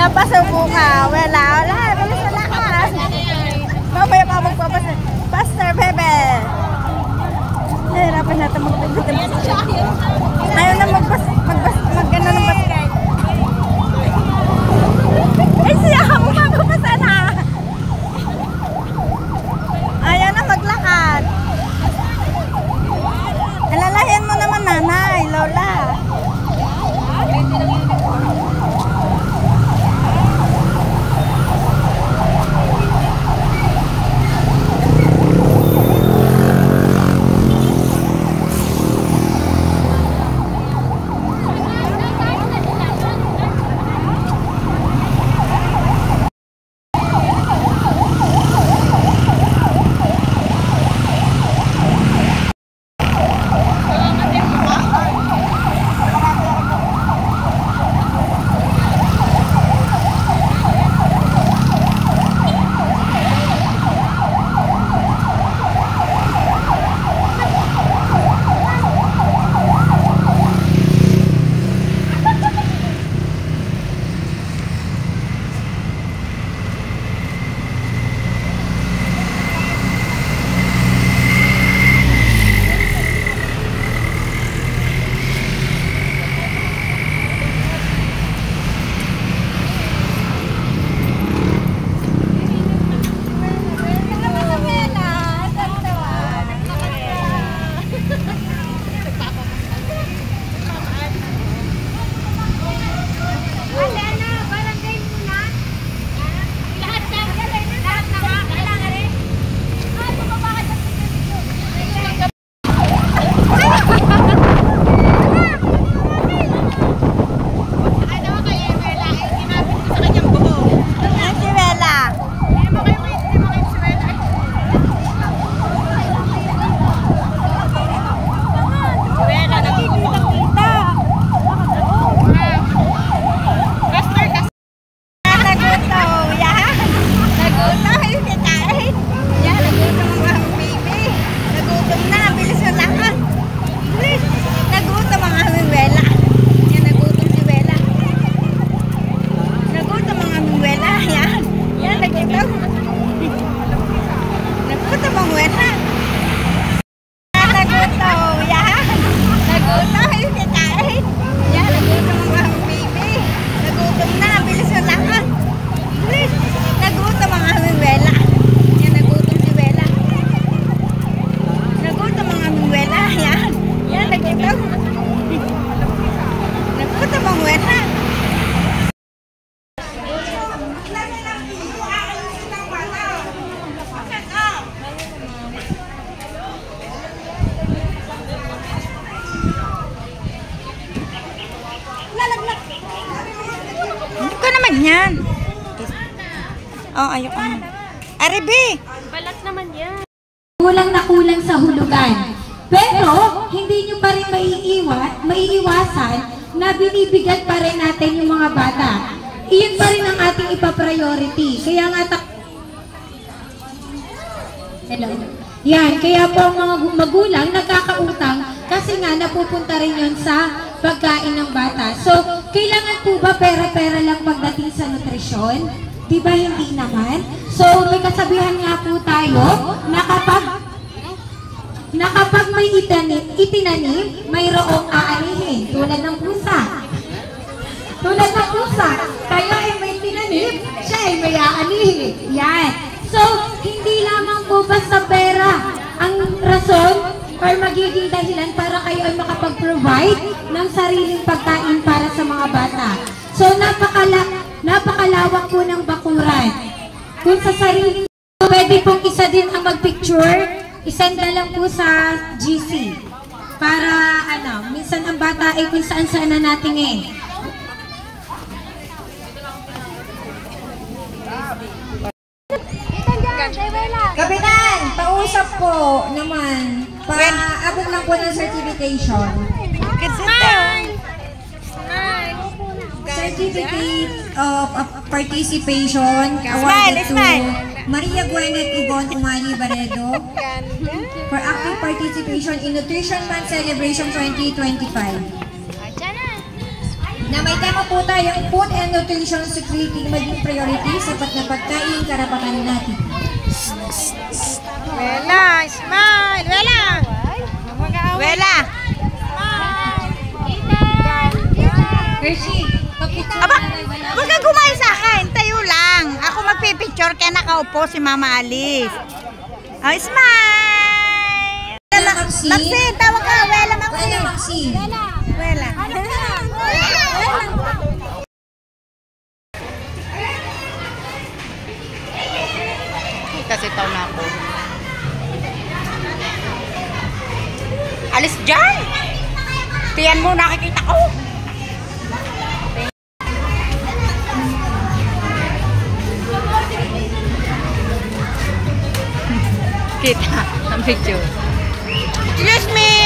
Napasubo ka. Wala. Bilis na lakas. Mamaya pa magpapasal. Pastor Bebe. Hirapan natin magpapasal. Ayaw na mag-gano ng basket. Ay, siya ako magpapasal na. Ayaw na maglakad. Alalayan mo naman nanay, Lola. Yan. Oh, ayoko na. Aribi! Balat naman yan. Kulang na kulang sa hulugan. Pero, hindi nyo pa rin maiiwasan na binibigyan pa rin natin yung mga bata. Iyon pa rin ang ating ipa-priority. Kaya nga Hello. Yan, kaya po ang mga magulang nagkakautang kasi nga napupunta rin yun sa pagkain ng bata. So, kailangan po ba pera-pera lang pagdating sa nutrisyon? Di ba hindi naman? So, may kasabihan nga po tayo na kapag may itinanim, mayroong aanihin. Tulad ng pusa. Kaya ay may tinanim, siya ay may aanihin. Yan. So, hindi lamang po basta pera ang rason or magiging dahilan para kayo ay makapag-provide ng sariling pagkain para sa mga bata. So, napakalawak po ng bakuran. Kung sa sariling, pwede pong isa din ang mag-picture, isend na lang po sa GC. Para, minsan ang bata ay kung saan-saan na natingin. Kapitan, pausap po naman. Paabot lang po ng certification. Certificate of participation awarded to Maria Gwyneth Yvonne Umani Baredo for active participation in Nutrition Month Celebration 2025. Na may tema po kayang food and nutrition security maging priority, sapat na pagkain, karapatan natin. Wela, smile! Wela! Wela! Hershey, papicture Aba, na rin wala. huwag ka gumayo sa akin. Tayo lang. Ako magpipicture kaya nakaupo si Mama Alice. Oh, smile! Maxine, tawag ka. Wela, Wala, Maxine. Maxine. Wela. Kasi taw na ako. Alis dyan! Tiyan mo, nakikita ko. Kita ang picture. Excuse me!